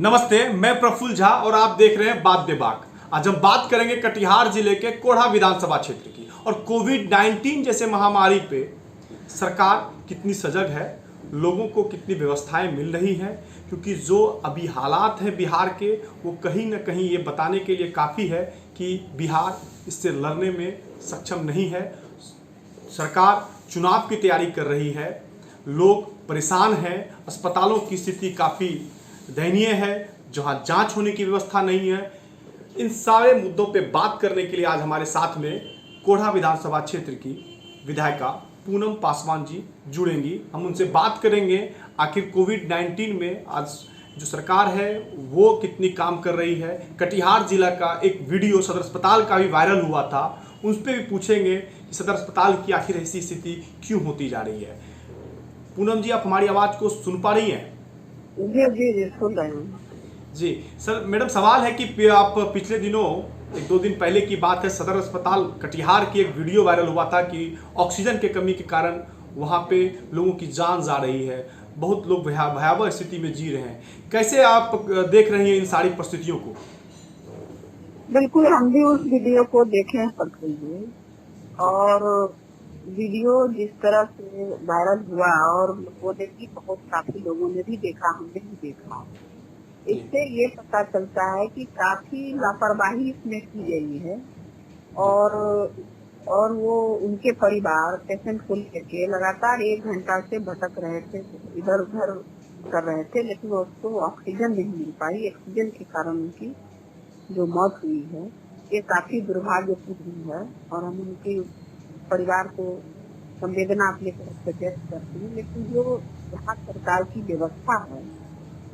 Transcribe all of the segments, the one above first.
नमस्ते, मैं प्रफुल्ल झा और आप देख रहे हैं बात बेबाक। आज हम बात करेंगे कटिहार जिले के कोढ़ा विधानसभा क्षेत्र की और कोविड-19 जैसे महामारी पे सरकार कितनी सजग है, लोगों को कितनी व्यवस्थाएं मिल रही हैं, क्योंकि जो अभी हालात हैं बिहार के वो कहीं ना कहीं ये बताने के लिए काफ़ी है कि बिहार इससे लड़ने में सक्षम नहीं है। सरकार चुनाव की तैयारी कर रही है, लोग परेशान हैं, अस्पतालों की स्थिति काफ़ी दयनीय है, जहां जांच होने की व्यवस्था नहीं है। इन सारे मुद्दों पे बात करने के लिए आज हमारे साथ में कोढ़ा विधानसभा क्षेत्र की विधायिका पूनम पासवान जी जुड़ेंगी। हम उनसे बात करेंगे आखिर कोविड-19 में आज जो सरकार है वो कितनी काम कर रही है। कटिहार जिला का एक वीडियो सदर अस्पताल का भी वायरल हुआ था, उस पर भी पूछेंगे कि सदर अस्पताल की आखिर ऐसी स्थिति क्यों होती जा रही है। पूनम जी, आप हमारी आवाज़ को सुन पा रही हैं? जी जी जी सुन रहे हैं। जी सर, मैडम सवाल है कि आप पिछले दिनों एक दो दिन पहले की बात है, सदर अस्पताल कटिहार की एक वीडियो वायरल हुआ था कि ऑक्सीजन के कमी के कारण वहाँ पे लोगों की जान जा रही है, बहुत लोग भयावह स्थिति में जी रहे हैं। कैसे आप देख रही हैं इन सारी परिस्थितियों को? बिल्कुल, हम भी उस वीडियो को देखे पढ़ते हुए, और वीडियो जिस तरह से वायरल हुआ और लोगों ने भी बहुत काफी लोगों ने भी देखा, हमने भी देखा, इससे ये पता चलता है कि काफी लापरवाही इसमें की गई है। और वो उनके परिवार पेशेंट को लेके लगातार 1 घंटा से भटक रहे थे, इधर उधर कर रहे थे, लेकिन उसको ऑक्सीजन नहीं मिल पाई। ऑक्सीजन के कारण उनकी जो मौत हुई है ये काफी दुर्भाग्यपूर्ण है, और हम उनके परिवार को संवेदना अपने तरफ से व्यक्त करते हैं। लेकिन जो यहाँ सरकार की व्यवस्था है,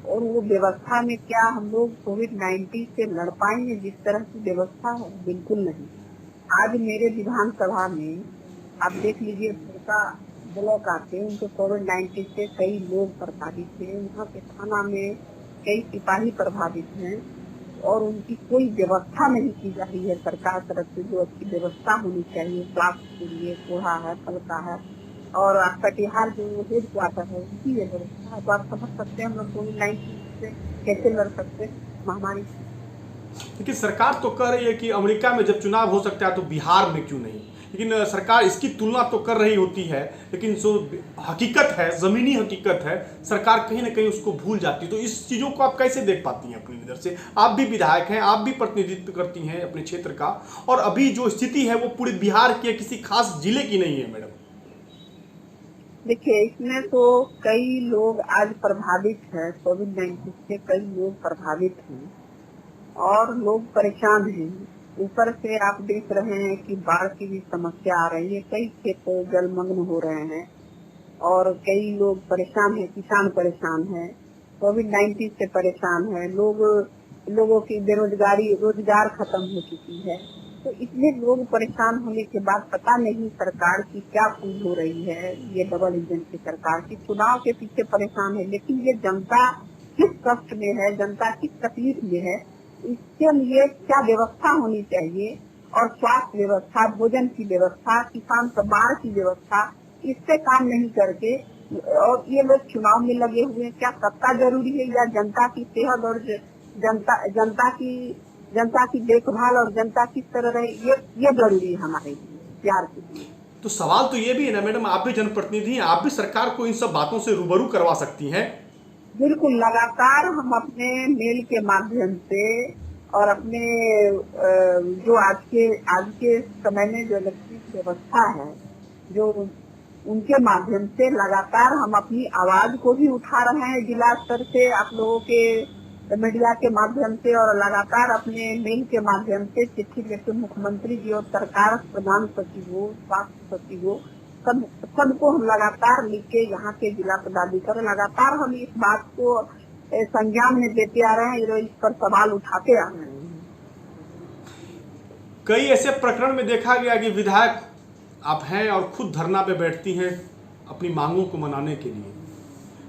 और वो व्यवस्था में क्या हम लोग कोविड-19 से लड़ पाएंगे? जिस तरह की व्यवस्था है, बिल्कुल नहीं। आज मेरे विधानसभा में आप देख लीजिए, का ब्लॉक आते हैं, उनको कोविड-19 से कई लोग प्रभावित हैं। वहाँ के थाना में कई सिपाही प्रभावित हैं, और उनकी कोई व्यवस्था नहीं की जा रही है सरकार तरफ से, जो अच्छी व्यवस्था होनी चाहिए स्वास्थ्य के लिए। कोढ़ा है, फलका है, और कटिहार जो हेड क्वार्टर है उनकी व्यवस्था है। तो आप समझ सकते हैं हम लोग कोविड-19 से कैसे लड़ सकते हैं महामारी। लेकिन सरकार तो कह रही है कि अमेरिका में जब चुनाव हो सकता है तो बिहार में क्यों नहीं, लेकिन सरकार इसकी तुलना तो कर रही होती है, लेकिन जो हकीकत है, ज़मीनी हकीकत है, सरकार कहीं ना कहीं उसको भूल जाती है। तो इस चीज़ों को आप कैसे देख पाती हैं अपनी नज़र से? आप भी विधायक हैं, आप भी प्रतिनिधित्व करती हैं अपने क्षेत्र का, और अभी जो स्थिति है वो पूरे बिहार की, किसी खास जिले की नहीं है मैडम। देखिए, इसमें तो कई लोग आज प्रभावित हैं, कोविड-19 से कई लोग प्रभावित हैं और लोग परेशान हैं। ऊपर से आप देख रहे हैं कि बाढ़ की भी समस्या आ रही है, कई खेत जलमग्न हो रहे हैं, और कई लोग परेशान हैं, किसान परेशान है, कोविड-19 से परेशान है, लोगों की बेरोजगारी, रोजगार खत्म हो चुकी है। तो इसमें लोग परेशान होने के बाद पता नहीं सरकार की क्या भूल हो रही है। ये डबल इंजन की सरकार की चुनाव के पीछे परेशान है, लेकिन ये जनता किस कष्ट में है, जनता किस तकलीफ में है, इसके लिए क्या व्यवस्था होनी चाहिए, और स्वास्थ्य व्यवस्था, भोजन की व्यवस्था, किसान सम्मान की व्यवस्था, इससे काम नहीं करके और ये लोग चुनाव में लगे हुए हैं। क्या सत्ता जरूरी है, या जनता की सेहत और जनता की देखभाल और जनता किस तरह रहे, ये जरूरी है हमारे लिए, प्यार के लिए। तो सवाल तो ये भी है ना मैडम, आप भी जनप्रतिनिधि हैं, आप भी सरकार को इन सब बातों से रूबरू करवा सकती हैं। बिल्कुल, लगातार हम अपने मेल के माध्यम से और अपने जो आज के समय में जो इलेक्ट्रिक व्यवस्था है, जो उनके माध्यम से लगातार हम अपनी आवाज को भी उठा रहे हैं जिला स्तर से, आप लोगों के मीडिया के माध्यम से, और लगातार अपने मेल के माध्यम से चिट्ठी लिखकर मुख्यमंत्री जी और सरकार, प्रधान सचिव हो, स्वास्थ्य सचिव हो, सबको हम लगातार लिख के, यहाँ के जिला पदाधिकारी लगातार हम इस बात को संज्ञान में देते आ रहे हैं, इस पर सवाल उठाते आ रहे हैं। कई ऐसे प्रकरण में देखा गया कि विधायक आप हैं और खुद धरना पे बैठती हैं अपनी मांगों को मनाने के लिए,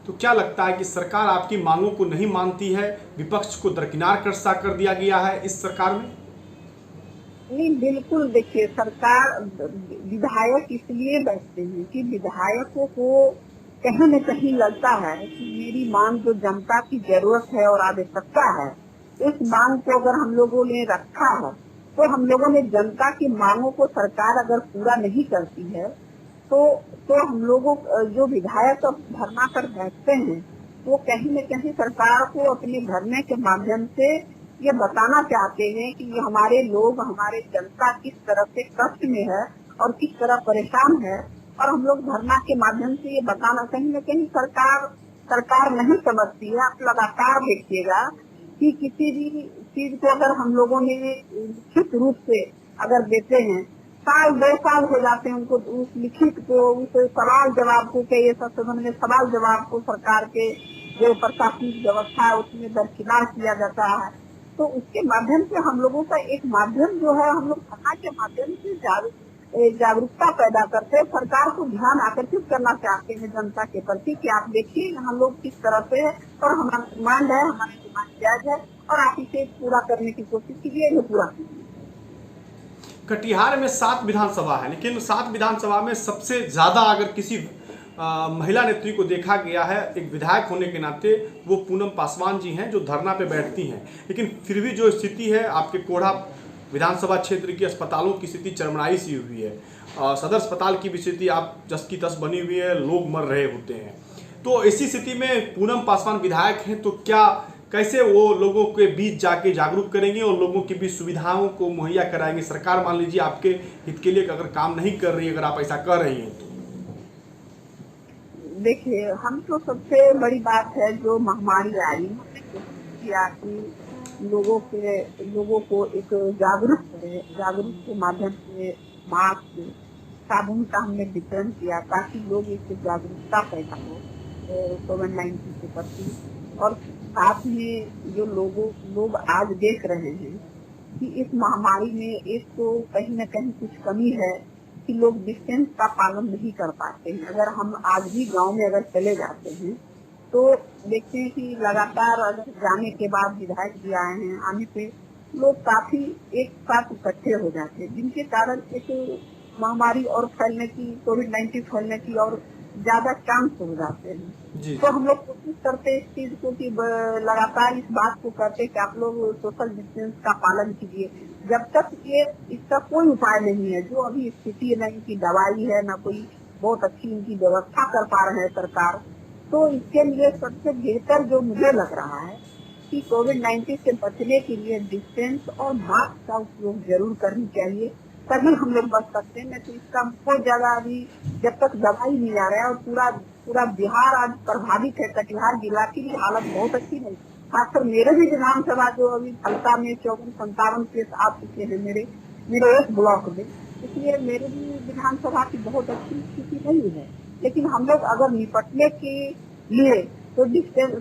तो क्या लगता है कि सरकार आपकी मांगों को नहीं मानती है, विपक्ष को दरकिनार कर दिया गया है इस सरकार में? नहीं, बिल्कुल। देखिए, सरकार, विधायक इसलिए बैठते हैं कि विधायकों को कहीं न कहीं लगता है कि मेरी मांग जो जनता की जरूरत है और आवश्यकता है, इस मांग को अगर हम लोगों ने रखा है, तो हम लोगों ने जनता की मांगों को सरकार अगर पूरा नहीं करती है, तो हम लोगों जो विधायक अब धरना पर बैठते हैं, वो कहीं न कहीं सरकार को अपने धरने के माध्यम से ये बताना चाहते हैं कि ये हमारे लोग, हमारे जनता किस तरह से कष्ट में है और किस तरह परेशान है, और हम लोग धरना के माध्यम से ये बताना, कहीं न कहीं सरकार नहीं समझती है। आप लगातार देखिएगा कि किसी भी चीज को अगर हम लोगों ने लिखित रूप से अगर देते हैं, साल 2 साल हो जाते हैं उनको, उस लिखित को, उस सवाल जवाब को, के ये सदन में सवाल जवाब को सरकार के जो प्रशासनिक व्यवस्था है उसमें दरकिनार किया जाता है। तो उसके माध्यम से हम लोगों का एक माध्यम जो है, हम लोग धरना के माध्यम से जागरूकता पैदा करते हैं, सरकार को ध्यान आकर्षित करना चाहते हैं जनता के प्रति कि आप देखिए हम लोग किस तरह से है और हमारा डिमांड है, हमारी डिमांड जायज है और आप इसे पूरा करने की कोशिश कीजिए, ये पूरा कीजिए। कटिहार में 7 विधानसभा है, लेकिन 7 विधानसभा में सबसे ज्यादा अगर किसी महिला नेत्री को देखा गया है एक विधायक होने के नाते, वो पूनम पासवान जी हैं जो धरना पे बैठती हैं। लेकिन फिर भी जो स्थिति है आपके कोढ़ा विधानसभा क्षेत्र की अस्पतालों की स्थिति चरमराई सी हुई है। सदर अस्पताल की भी स्थिति आप जस की तस बनी हुई है, लोग मर रहे होते हैं। तो ऐसी स्थिति में पूनम पासवान विधायक हैं, तो क्या कैसे वो लोगों के बीच जाके जागरूक करेंगे और लोगों के बीच सुविधाओं को मुहैया कराएंगे? सरकार मान लीजिए आपके हित के लिए अगर काम नहीं कर रही है, अगर आप ऐसा कर रही हैं तो देखिए, हम तो सबसे बड़ी बात है जो महामारी आई, हमने कोशिश किया कि लोगों को एक जागरूक करें, जागरूक के माध्यम से मास्क, साबुन का हमने वितरण किया ताकि लोग इससे जागरूकता पैदा हो कोविड-19 के प्रति। और साथ में जो लोग आज देख रहे हैं कि इस महामारी में एक तो कहीं न कहीं कुछ कमी है कि लोग डिस्टेंस का पालन नहीं कर पाते हैं। अगर हम आज भी गांव में अगर चले जाते हैं तो देखते हैं कि लगातार अगर जाने के बाद विधायक भी आए हैं, आने पे लोग काफी एक साथ इकट्ठे हो जाते हैं, जिनके कारण एक महामारी और फैलने की, कोविड-19 फैलने की और ज्यादा चांस हो जाते हैं। तो हम लोग कोशिश करते हैं इस चीज को कि लगातार इस बात को करते हैं कि आप लोग सोशल डिस्टेंस का पालन कीजिए। जब तक ये इसका कोई उपाय नहीं है, जो अभी स्थिति है, न इनकी दवाई है, न कोई बहुत अच्छी इनकी व्यवस्था कर पा रहे हैं सरकार, तो इसके लिए सबसे बेहतर जो मुझे लग रहा है कि कोविड-19 से बचने के लिए डिस्टेंस और मास्क का उपयोग जरूर करनी चाहिए, तभी हम लोग बच सकते हैं। नहीं तो इसका बहुत ज्यादा अभी जब तक दवाई नहीं आ रहा है, और पूरा बिहार आज प्रभावित है, कटिहार जिला की भी हालत बहुत अच्छी नहीं, खासकर मेरे भी विधानसभा जो अभी फलता में 54-57 केस आ चुके हैं मेरे एक ब्लॉक में, इसलिए मेरे भी विधानसभा की बहुत अच्छी स्थिति नहीं है। लेकिन हम लोग अगर निपटने के लिए तो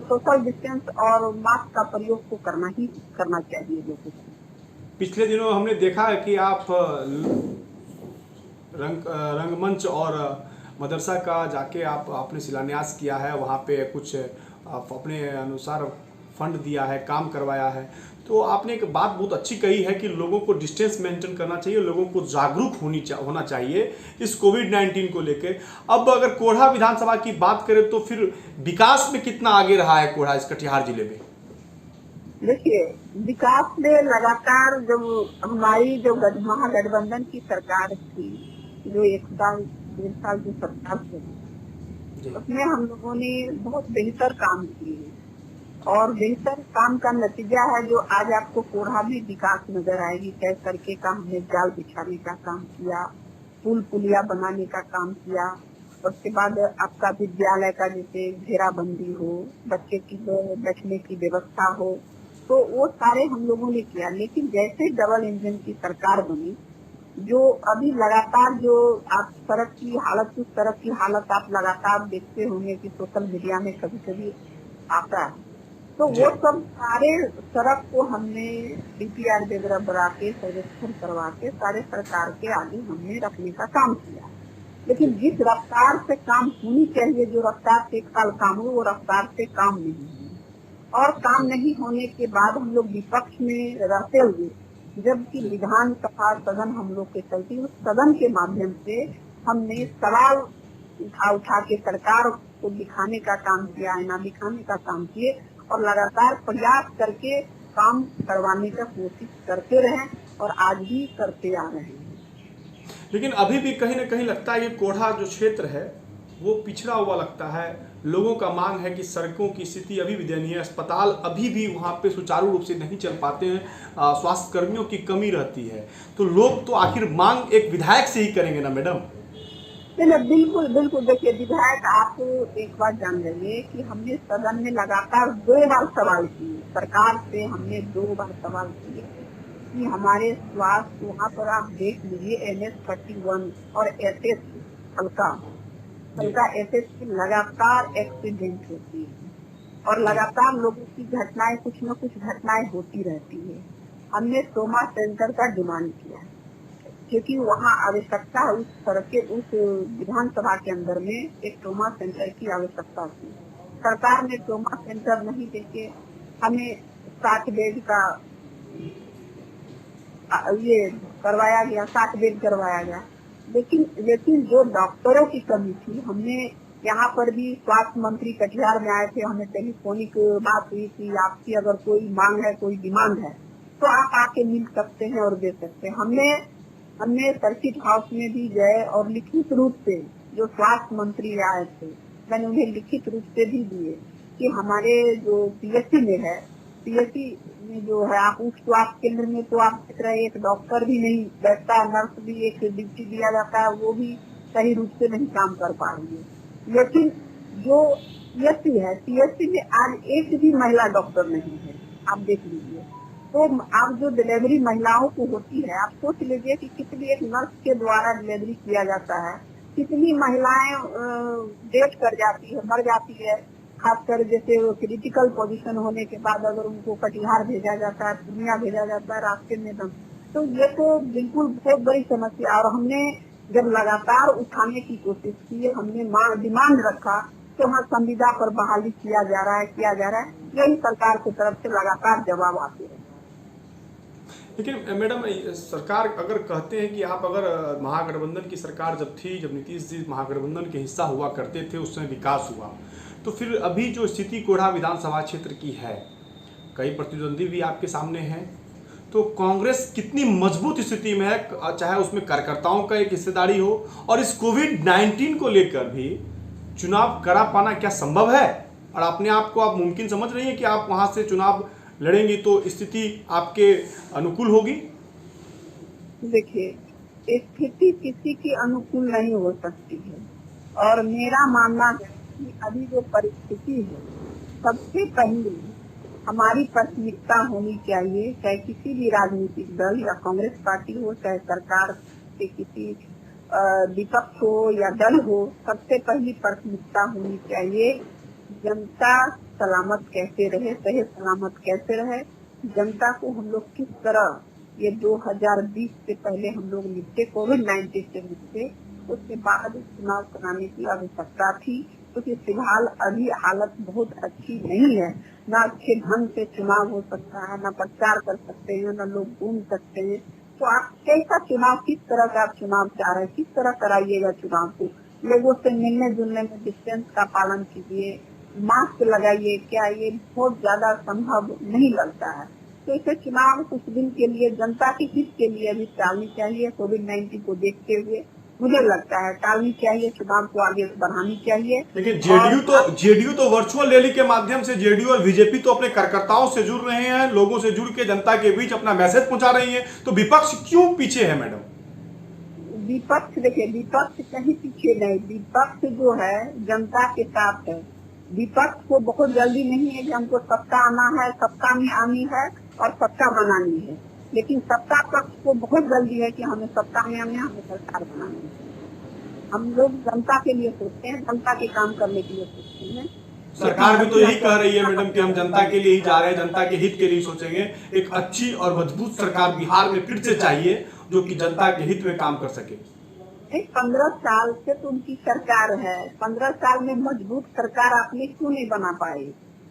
सोशल डिस्टेंस और मास्क का प्रयोग तो करना चाहिए लोगों को। पिछले दिनों हमने देखा है कि आप रंगमंच और मदरसा का जाके आपने शिलान्यास किया है, वहाँ पे कुछ अपने अनुसार फंड दिया है, काम करवाया है। तो आपने एक बात बहुत अच्छी कही है कि लोगों को डिस्टेंस मेंटेन करना चाहिए, लोगों को जागरूक होना चाहिए इस कोविड-19 को लेके। अब अगर कोढ़ा विधानसभा की बात करें तो फिर विकास में कितना आगे रहा है कोढ़ा, इस कटिहार जिले में? देखिए, विकास में लगातार जब हमारी जो महागठबंधन की सरकार थी, जो 1 साल की सरकार थी, उसमें हम लोगों ने बहुत बेहतर काम किए और बेहतर काम का नतीजा है जो आज आपको कोढ़ा में विकास नजर आएगी। कई तरीके का हमने जाल बिछाने का काम किया, पुल पुलिया बनाने का काम किया, उसके बाद आपका विद्यालय का जैसे घेराबंदी हो, बच्चे की बैठने की व्यवस्था हो, तो वो सारे हम लोगों ने किया। लेकिन जैसे डबल इंजन की सरकार बनी, जो अभी लगातार जो आप सड़क की हालत आप लगातार देखते होंगे कि सोशल मीडिया में कभी कभी आता है, तो वो सब सारे सड़क को हमने DPR वगैरह बना के सर्वेक्षण करवा के सारे सरकार के आगे हमने रखने का काम किया। लेकिन जिस रफ्तार से काम होनी चाहिए, जो रफ्तार से 1 साल काम हो, वो रफ्तार से काम नहीं हुई। और काम नहीं होने के बाद हम लोग विपक्ष में रहते हुए, जबकि विधानसभा सदन हम लोग के चलती, उस सदन के माध्यम से हमने सवाल उठा के सरकार उसको दिखाने का काम किया, आईना दिखाने का काम किए और लगातार प्रयास करके काम करवाने का कोशिश करते रहे और आज भी करते आ रहे हैं। लेकिन अभी भी कहीं ना कहीं लगता है कि कोढ़ा जो क्षेत्र है वो पिछड़ा हुआ लगता है। लोगों का मांग है कि सड़कों की स्थिति अभी भी दयनीय है, अस्पताल अभी भी वहाँ पे सुचारू रूप से नहीं चल पाते हैं, स्वास्थ्य कर्मियों की कमी रहती है। तो लोग तो आखिर मांग एक विधायक से ही करेंगे ना मैडम। नहीं, बिल्कुल बिल्कुल। देखिए विधायक, आप एक बात जान लीजिए कि हमने सदन में लगातार 2 बार सवाल किए, सरकार से हमने 2 बार सवाल किए कि हमारे स्वास्थ्य वहाँ पर आप देख लीजिए NH-31 और SS हल्का SS की लगातार एक्सीडेंट होती है और लगातार लोगों की घटनाएं, कुछ न कुछ घटनाएं होती रहती है। हमने ट्रॉमा सेंटर का डिमांड किया क्योंकि वहाँ आवश्यकता है, उस तरह के उस विधानसभा के अंदर में एक ट्रॉमा सेंटर की आवश्यकता थी। सरकार ने ट्रॉमा सेंटर नहीं देके हमें 60 बेड का ये करवाया गया, 60 बेड करवाया गया। लेकिन जो डॉक्टरों की कमी थी, हमने यहाँ पर भी स्वास्थ्य मंत्री कटिहार में आए थे, हमें टेलीफोनिक बात हुई कि आपकी अगर कोई मांग है, कोई डिमांड है तो आप आके मिल सकते हैं और दे सकते हैं। हमने सर्किट हाउस में भी गए और लिखित रूप से जो स्वास्थ्य मंत्री आए थे, मैंने उन्हें लिखित रूप से भी दिए कि हमारे जो PSC में है, PSC में जो है, आप उस स्वास्थ्य केंद्र में तो आप देख रहे एक डॉक्टर भी नहीं बैठता, नर्स भी एक ड्यूटी दिया जाता है, वो भी सही रूप से नहीं काम कर पा रही है। लेकिन जो PSC है, PSC में आज एक भी महिला डॉक्टर नहीं है, आप देख लीजिए। तो अब जो डिलीवरी महिलाओं को होती है, आप सोच लीजिए कि कितनी एक नर्स के द्वारा डिलीवरी किया जाता है, कितनी महिलाएं डेथ कर जाती है, मर जाती है। खासकर जैसे वो क्रिटिकल पोजीशन होने के बाद अगर उनको कटिहार भेजा जाता है, पूर्णिया भेजा जाता है रास्ते में दम, तो ये तो बिल्कुल बहुत बड़ी समस्या। और हमने जब लगातार उठाने की कोशिश की, हमने डिमांड रखा तो हाँ संविदा पर बहाली किया जा रहा है, यही सरकार की तरफ से लगातार जवाब आते हैं। लेकिन मैडम, सरकार अगर कहते हैं कि आप अगर महागठबंधन की सरकार जब थी, जब नीतीश जी महागठबंधन के हिस्सा हुआ करते थे, उस समय विकास हुआ, तो फिर अभी जो स्थिति कोढ़ा विधानसभा क्षेत्र की है, कई प्रतिद्वंदी भी आपके सामने हैं, तो कांग्रेस कितनी मजबूत स्थिति में है, चाहे उसमें कार्यकर्ताओं का एक हिस्सेदारी हो, और इस कोविड-19 को लेकर भी चुनाव करा पाना क्या संभव है? और अपने आप को आप मुमकिन समझ रही हैं कि आप वहां से चुनाव लड़ेंगी तो स्थिति आपके अनुकूल होगी? देखिए, स्थिति किसी की अनुकूल नहीं हो सकती है और मेरा मानना है कि अभी जो परिस्थिति है, सबसे पहले हमारी प्राथमिकता होनी चाहिए, चाहे किसी भी राजनीतिक दल या कांग्रेस पार्टी हो, चाहे सरकार के किसी विपक्ष हो या दल हो, सबसे पहली प्राथमिकता होनी चाहिए जनता सलामत कैसे रहे, सही सलामत कैसे रहे। जनता को हम लोग किस तरह ये 2020 से पहले हम लोग निपटे, कोविड-19 से निपटे, उसके बाद चुनाव कराने की आवश्यकता थी, क्योंकि फिलहाल अभी हालत बहुत अच्छी नहीं है, न अच्छे ढंग से चुनाव हो सकता है, न प्रचार कर सकते हैं, न लोग घूम सकते हैं। तो आप कैसा चुनाव, किस तरह का आप चुनाव चाह रहे हैं, किस तरह कराइएगा चुनाव को? लोगों से मिलने जुलने में डिस्टेंस का पालन कीजिए, मास्क लगाइए, क्या ये बहुत ज्यादा संभव नहीं लगता है। तो इसे चुनाव कुछ दिन के लिए जनता के हित के लिए भी टालनी चाहिए। कोविड-19 को देखते हुए मुझे लगता है टालनी चाहिए, चुनाव को आगे बढ़ानी चाहिए। लेकिन जेडीयू तो वर्चुअल रैली के माध्यम से, जेडीयू और बीजेपी तो अपने कार्यकर्ताओं से जुड़ रहे हैं, लोगों से जुड़ के जनता के बीच अपना मैसेज पहुंचा रही है, तो विपक्ष क्यों पीछे है मैडम? विपक्ष, देखिए विपक्ष कहीं पीछे नहीं, विपक्ष जो है जनता के साथ है। विपक्ष को बहुत जल्दी नहीं है कि हमको सत्ता आना है, सत्ता में आनी है और सत्ता बनानी है, लेकिन सत्ता पक्ष को बहुत जल्दी है कि हमें सत्ता में आना है, हमें सरकार बनानी है। हम लोग जनता के लिए सोचते हैं, जनता के काम करने के लिए सोचते हैं। सरकार भी तो यही कह रही है मैडम कि हम जनता के लिए ही जा रहे हैं, जनता के हित के लिए सोचेंगे। एक अच्छी और मजबूत सरकार बिहार में फिर से चाहिए, जो कि जनता के हित में काम कर सके। 15 साल से तो उनकी सरकार है, 15 साल में मजबूत सरकार आपने क्यों नहीं बना पाई?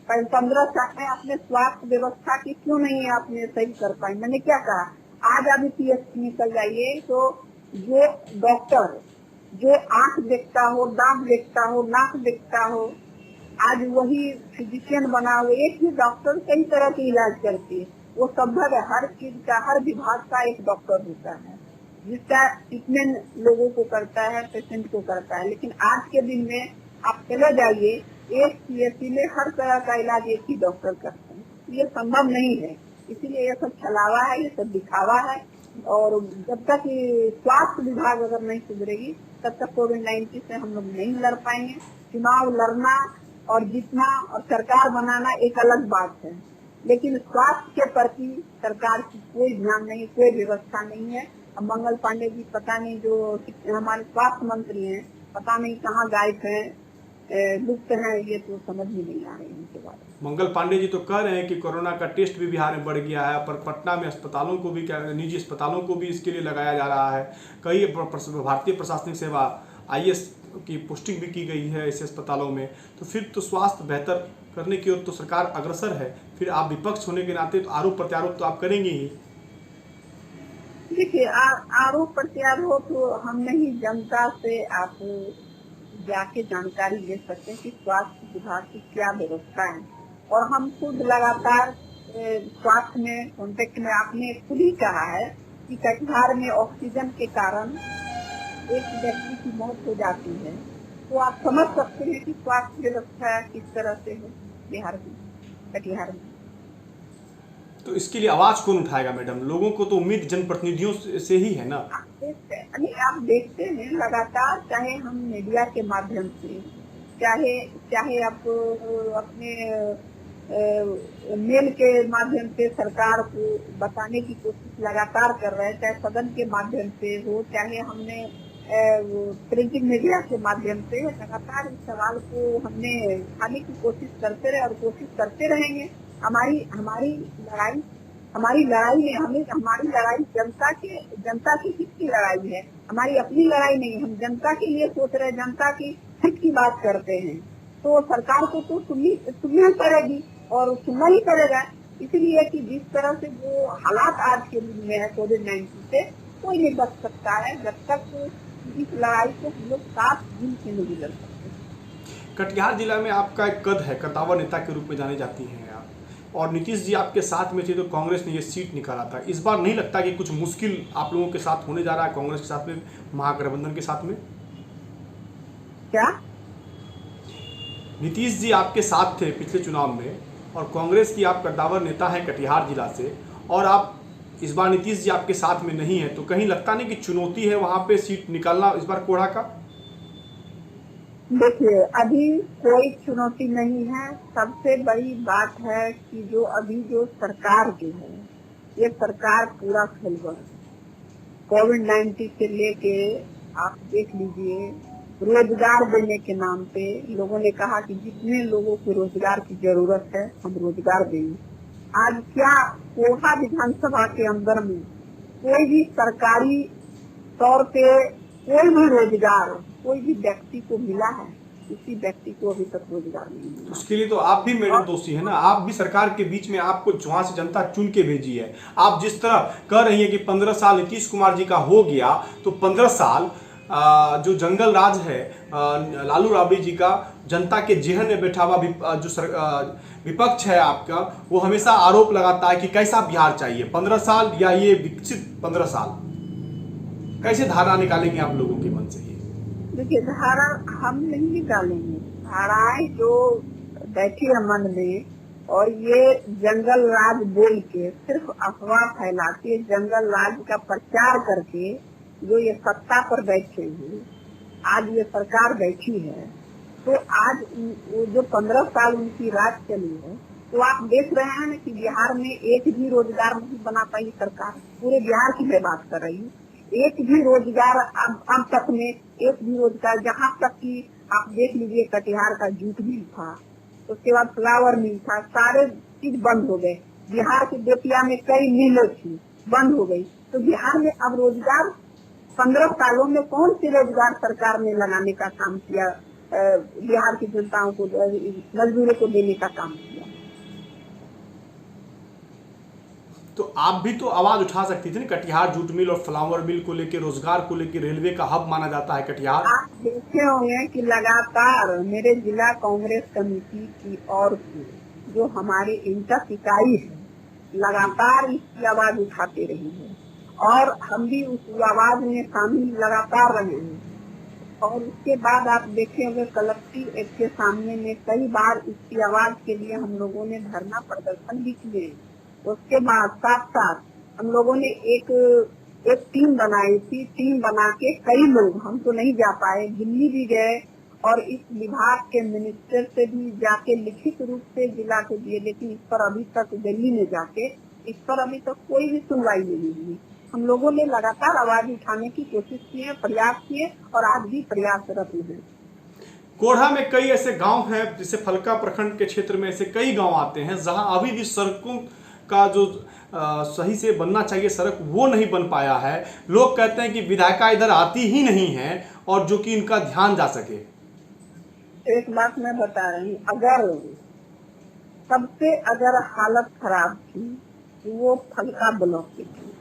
15 साल में अपने स्वास्थ्य व्यवस्था की क्यों नहीं आपने सही कर पाई? मैंने क्या कहा, आज अभी PSC निकल जाइए तो जो डॉक्टर जो आंख देखता हो, दांत देखता हो, नाक देखता हो, आज वही फिजिशियन बना हुआ। एक ही डॉक्टर कई तरह के इलाज करती है। वो संभव है, हर चीज का, हर विभाग का एक डॉक्टर होता है जिसका ट्रीटमेंट लोगों को करता है, पेशेंट को करता है। लेकिन आज के दिन में आप चले जाइए, एक सीएससी में हर तरह का इलाज एक ही डॉक्टर करते हैं। ये संभव नहीं है। इसीलिए ये सब छलावा है, ये सब दिखावा है। और जब तक स्वास्थ्य विभाग अगर नहीं सुधरेगी तब तक कोविड-19 से हम लोग नहीं लड़ पाएंगे। चुनाव लड़ना और जीतना और सरकार बनाना एक अलग बात है, लेकिन स्वास्थ्य के प्रति सरकार की कोई ध्यान नहीं, कोई व्यवस्था नहीं है। अब मंगल पांडे जी पता नहीं, जो हमारे स्वास्थ्य मंत्री हैं, पता नहीं कहाँ गायब हैं, लुप्त हैं, ये तो समझ ही नहीं आ रही उनके बारे में। मंगल पांडे जी तो कह रहे हैं कि कोरोना का टेस्ट भी बिहार में बढ़ गया है, पर पटना में अस्पतालों को भी, निजी अस्पतालों को भी इसके लिए लगाया जा रहा है। कई भारतीय प्रशासनिक सेवा IAS की पोस्टिंग भी की गई है ऐसे अस्पतालों में। तो फिर तो स्वास्थ्य बेहतर करने की ओर तो सरकार अग्रसर है। फिर आप विपक्ष होने के नाते तो आरोप प्रत्यारोप तो आप करेंगे ही। देखिए, आरोप प्रत्यारोप हम नहीं, जनता से आप जाके जानकारी ले सकते हैं कि स्वास्थ्य विभाग की क्या व्यवस्था है। और हम खुद लगातार स्वास्थ्य में कॉन्टेक्ट में। आपने खुद ही कहा है कि कटिहार में ऑक्सीजन के कारण एक व्यक्ति की मौत हो जाती है, तो आप समझ सकते हैं कि स्वास्थ्य व्यवस्था किस तरह से है बिहार में, कटिहार में। तो इसके लिए आवाज कौन उठाएगा मैडम? लोगों को तो उम्मीद जनप्रतिनिधियों से ही है ना। आप देखते हैं लगातार, चाहे हम मीडिया के माध्यम से, चाहे आप अपने मेल के माध्यम से सरकार को बताने की कोशिश लगातार कर रहे हैं, चाहे सदन के माध्यम से हो, चाहे हमने प्रिंटिंग मीडिया के माध्यम से लगातार इस सवाल को हमने उठाने की कोशिश करते रहे और कोशिश करते रहेंगे। हमारी लड़ाई है, हमारी लड़ाई जनता की हित की लड़ाई है, हमारी अपनी लड़ाई नहीं। हम जनता के लिए सोच रहे हैं, जनता की हित की बात करते हैं। तो सरकार को तो सुनना पड़ेगी और सुनना ही पड़ेगा। इसलिए कि जिस तरह से जो हालात आज के दिन में है कोविड-19 से, कोई नहीं बच सकता है जब तक इस लड़ाई को हम लोग साथ मिल के नहीं लड़ सकते। कटिहार जिला में आपका एक कद है, कद्दावर नेता के रूप में जाने जाती हैं आप, और नीतीश जी आपके साथ में थे तो कांग्रेस ने ये सीट निकाला था। इस बार नहीं लगता कि कुछ मुश्किल आप लोगों के साथ होने जा रहा है, कांग्रेस के साथ में, महागठबंधन के साथ में? क्या? नीतीश जी आपके साथ थे पिछले चुनाव में, और कांग्रेस की आप कद्दावर नेता हैं कटिहार जिला से, और आप इस बार नीतीश जी आपके साथ में नहीं है, तो कहीं लगता नहीं कि चुनौती है वहां पे सीट निकालना इस बार कोढ़ा का? देखिए, अभी कोई चुनौती नहीं है। सबसे बड़ी बात है कि जो सरकार जो है, ये सरकार पूरा फेलवर कोविड-19 से लेके आप देख लीजिए। रोजगार देने के नाम पे लोगों ने कहा कि जितने लोगों को रोजगार की जरूरत है हम रोजगार देंगे। आज क्या कोढ़ा विधानसभा के अंदर में कोई भी सरकारी तौर पे कोई भी रोजगार कोई भी व्यक्ति को मिला है? किसी व्यक्ति को अभी तक रोजगार नहीं मिला। उसके लिए तो आप भी मैडम दोषी है ना। आप भी सरकार के बीच में, आपको वहां से जनता चुन के भेजी है। आप जिस तरह कह रही है कि 15 साल नीतीश कुमार जी का हो गया, तो 15 साल जो जंगल राज है लालू राबड़ी जी का, जनता के जेहन में बैठा हुआ जो विपक्ष है आपका, वो हमेशा आरोप लगाता है कि कैसा बिहार चाहिए, 15 साल या ये विकसित 15 साल। कैसे धारणा निकालेंगे आप लोगों के मन से? देखिए, धारा हम नहीं निकालेंगे। धाराएं जो बैठी है मन में, और ये जंगल राज बोल के सिर्फ अफवाह फैलाते, जंगल राज का प्रचार करके जो ये सत्ता पर बैठे हैं, आज ये सरकार बैठी है, तो आज जो 15 साल उनकी राज चली है, तो आप देख रहे हैं ना कि बिहार में एक भी रोजगार नहीं बना पाई सरकार। पूरे बिहार की मैं बात कर रही हूँ। एक भी रोजगार अब तक में, एक भी रोजगार, जहाँ तक कि आप देख लीजिए कटिहार का जूट मिल था, उसके बाद फ्लावर मिल था, सारे चीज बंद हो गए। बिहार की बेतिया में कई मिलें थी, बंद हो गई। तो बिहार में अब रोजगार 15 सालों में कौन सी रोजगार सरकार ने लगाने का काम किया, बिहार की जनताओं को, मजदूरों को देने का काम किया? तो आप भी तो आवाज उठा सकती थी ना, कटिहार जूट मिल और फ्लावर मिल को लेकर, रोजगार को लेकर, रेलवे का हब माना जाता है कटिहार। आप देखे होंगे कि लगातार मेरे जिला कांग्रेस कमेटी की ओर से जो हमारी इंटक इकाई है लगातार इसकी आवाज उठाते रही है और हम भी उस आवाज में शामिल लगातार रहे हैं। और उसके बाद आप देखे होंगे कलेक्ट्रेट के सामने में कई बार इसकी आवाज के लिए हम लोगों ने धरना प्रदर्शन भी किए। उसके बाद साथ साथ हम लोगों ने एक टीम बनाई थी। टीम बना के कई लोग, हम तो नहीं जा पाए, दिल्ली भी गए और इस विभाग के मिनिस्टर से भी जाके लिखित रूप से जिला को दिए, लेकिन इस पर अभी तक दिल्ली में जाके इस पर अभी तक कोई भी सुनवाई नहीं हुई। हम लोगों ने लगातार आवाज उठाने की कोशिश की है, प्रयास किए और आज भी प्रयासरत हैं। कोढ़ा में कई ऐसे गांव हैं, जैसे फलका प्रखंड के क्षेत्र में ऐसे कई गांव आते हैं जहां अभी भी सड़कों का जो सही से बनना चाहिए सड़क वो नहीं बन पाया है। लोग कहते हैं कि विधायिका इधर आती ही नहीं है और जो कि इनका ध्यान जा सके। एक बात मैं बता रही हूँ, अगर सबसे हालत खराब थी वो फलका ब्लॉक की थी।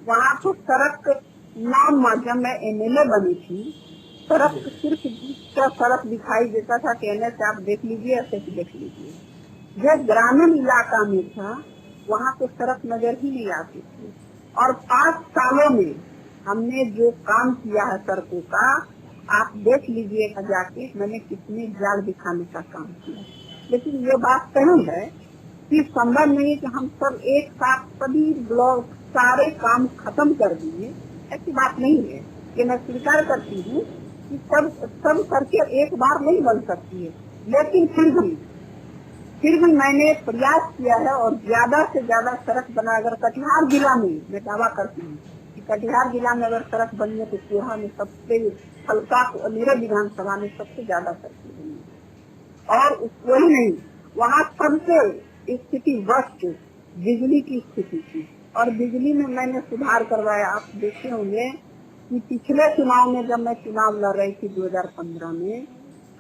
वहाँ तो सड़क नाम जब मैं एमएलए बनी थी, सड़क सिर्फ का सड़क दिखाई देता था, कहने से आप देख लीजिए, ऐसे देख लीजिए। जो ग्रामीण इलाका में था वहाँ तो सड़क नजर ही नहीं आती थी। और 5 सालों में हमने जो काम किया है सड़कों का, आप देख लीजिएगा जाके, मैंने कितने जाल दिखाने का काम किया। लेकिन ये बात सही है कि संभव नहीं कि हम सब एक साथ सभी ब्लॉक सारे काम खत्म कर दिए, ऐसी बात नहीं है। कि मैं स्वीकार करती हूँ कि सब करके एक बार नहीं बन सकती है, लेकिन फिर भी मैंने प्रयास किया है और ज्यादा से ज्यादा सड़क बना। अगर कटिहार जिला में, मैं दावा करती हूँ कि कटिहार जिला में अगर सड़क बनी है तो कोढ़ा में सबसे, फलका मेरे विधानसभा में सबसे ज्यादा सड़क बनी है। और वही नहीं, वहाँ सबसे स्थिति वर्स्ट बिजली की स्थिति थी और बिजली में मैंने सुधार करवाया। आप देखे होंगे कि पिछले चुनाव में जब मैं चुनाव लड़ रही थी 2015 में,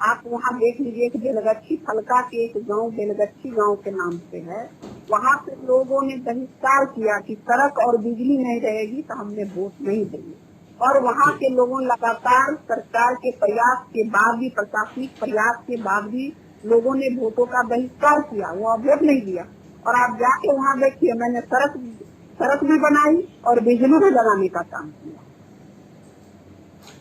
आप वहाँ देख लीजिए कि बेलगच्छी, फलका के एक गांव बेलगच्छी गांव के नाम से है, वहाँ से लोगों ने बहिष्कार किया कि सड़क और बिजली नहीं रहेगी तो हमने वोट नहीं देंगे। और वहाँ के लोगों लगातार सरकार के प्रयास के बाद भी, प्रशासनिक प्रयास के बाद भी लोगों ने वोटों का बहिष्कार किया, वो वोट नहीं दिया। और आप जाके वहाँ देखिए, मैंने सड़क भी बनाई और बिजली भी लगाने का काम किया।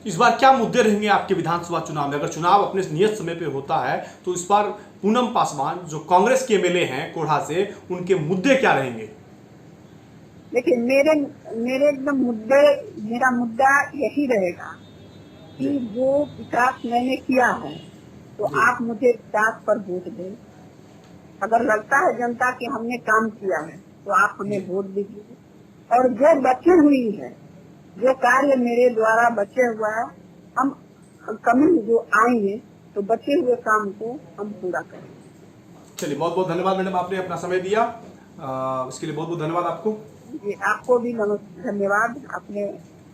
इस बार क्या मुद्दे रहेंगे आपके विधानसभा चुनाव में? अगर चुनाव अपने नियत समय पे होता है तो इस बार पूनम पासवान जो कांग्रेस के एमएलए हैं कोढ़ा से, उनके मुद्दे क्या रहेंगे? देखिए, मेरे एकदम मेरा मुद्दा यही रहेगा कि जो विकास मैंने किया है तो आप मुझे विकास पर वोट दें। अगर लगता है जनता कि हमने काम किया है तो आप हमें वोट दीजिए। और जो बची हुई है, जो कार्य मेरे द्वारा बचे हुआ है, हम कमी जो आएंगे तो बचे हुए काम को हम पूरा करेंगे। चलिए, बहुत बहुत धन्यवाद मैडम, आपने अपना समय दिया, इसके लिए बहुत बहुत धन्यवाद आपको। जी, आपको भी धन्यवाद, आपने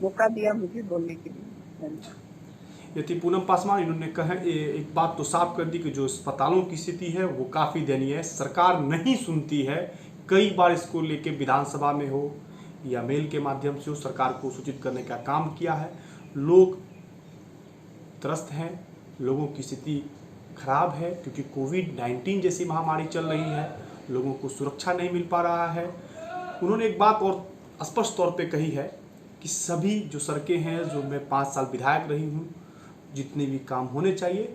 मौका दिया मुझे बोलने के लिए, धन्यवाद। ये थी पूनम पासवान। इन्होंने कहा एक बात तो साफ कर दी कि जो अस्पतालों की स्थिति है वो काफ़ी दयनीय है, सरकार नहीं सुनती है। कई बार इसको लेके विधानसभा में हो या मेल के माध्यम से हो, सरकार को सूचित करने का काम किया है। लोग त्रस्त हैं, लोगों की स्थिति खराब है क्योंकि कोविड-19 जैसी महामारी चल रही है, लोगों को सुरक्षा नहीं मिल पा रहा है। उन्होंने एक बात और स्पष्ट तौर पे कही है कि सभी जो सड़कें हैं, जो मैं 5 साल विधायक रही हूँ, जितने भी काम होने चाहिए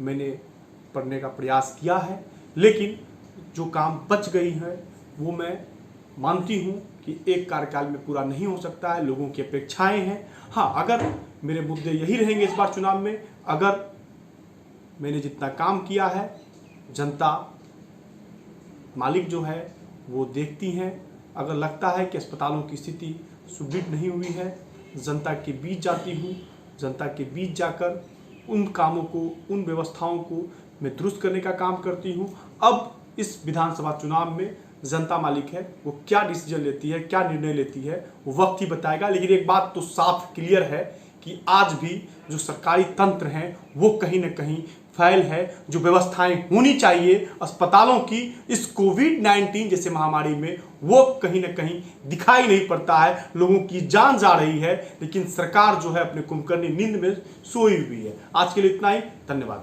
मैंने करने का प्रयास किया है, लेकिन जो काम बच गई है वो मैं मानती हूँ कि एक कार्यकाल में पूरा नहीं हो सकता है, लोगों की अपेक्षाएं हैं। हाँ, अगर मेरे मुद्दे यही रहेंगे इस बार चुनाव में, अगर मैंने जितना काम किया है जनता मालिक जो है वो देखती हैं, अगर लगता है कि अस्पतालों की स्थिति सुदृढ़ नहीं हुई है, जनता के बीच जाती हूँ, जनता के बीच जाकर उन कामों को, उन व्यवस्थाओं को मैं दुरुस्त करने का काम करती हूँ। अब इस विधानसभा चुनाव में जनता मालिक है, वो क्या डिसीजन लेती है, क्या निर्णय लेती है, वो वक्त ही बताएगा। लेकिन एक बात तो साफ क्लियर है कि आज भी जो सरकारी तंत्र हैं वो कहीं ना कहीं फैल है। जो व्यवस्थाएं होनी चाहिए अस्पतालों की इस कोविड-19 जैसे महामारी में, वो कहीं ना कहीं दिखाई नहीं पड़ता है। लोगों की जान जा रही है, लेकिन सरकार जो है अपने कुंभकर्णी नींद में सोई हुई है। आज के लिए इतना ही, धन्यवाद।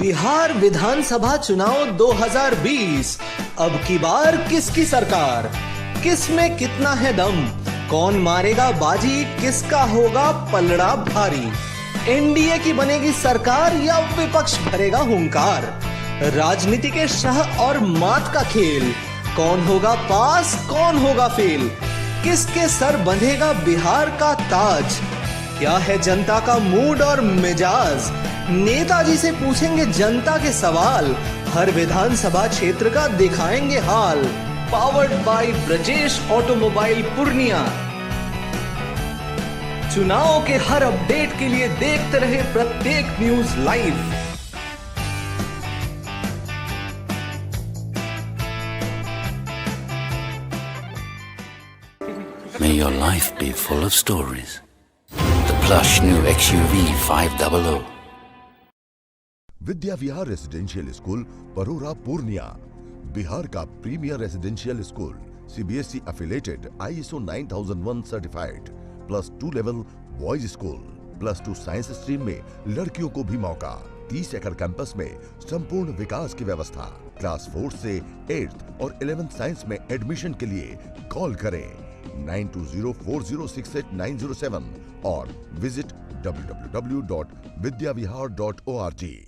बिहार विधानसभा चुनाव 2020, अब की बार किसकी सरकार, किस में कितना है दम, कौन मारेगा बाजी, किसका होगा पलड़ा भारी, एनडीए की बनेगी सरकार या विपक्ष भरेगा हुंकार, राजनीति के शह और मात का खेल, कौन होगा पास कौन होगा फेल, किसके सर बंधेगा बिहार का ताज, क्या है जनता का मूड और मिजाज, नेताजी से पूछेंगे जनता के सवाल, हर विधानसभा क्षेत्र का दिखाएंगे हाल। Powered by Brajesh automobile Purnia. चुनाव के हर अपडेट के लिए देखते रहे Pratyek news live. May your life be full of stories. The plush new XUV 500. Vidya Vihar residential school Parora Purnia, Bihar का premier residential school, CBSE affiliated, ISO 9001 certified, +2 level boys school, +2 science stream में लड़कियों को भी मौका, 30 एकड़ कैंपस में संपूर्ण विकास की व्यवस्था। क्लास 4 से 8th और 11th साइंस में एडमिशन के लिए कॉल करें 9204068907 और विजिट www.vidyavihar.org।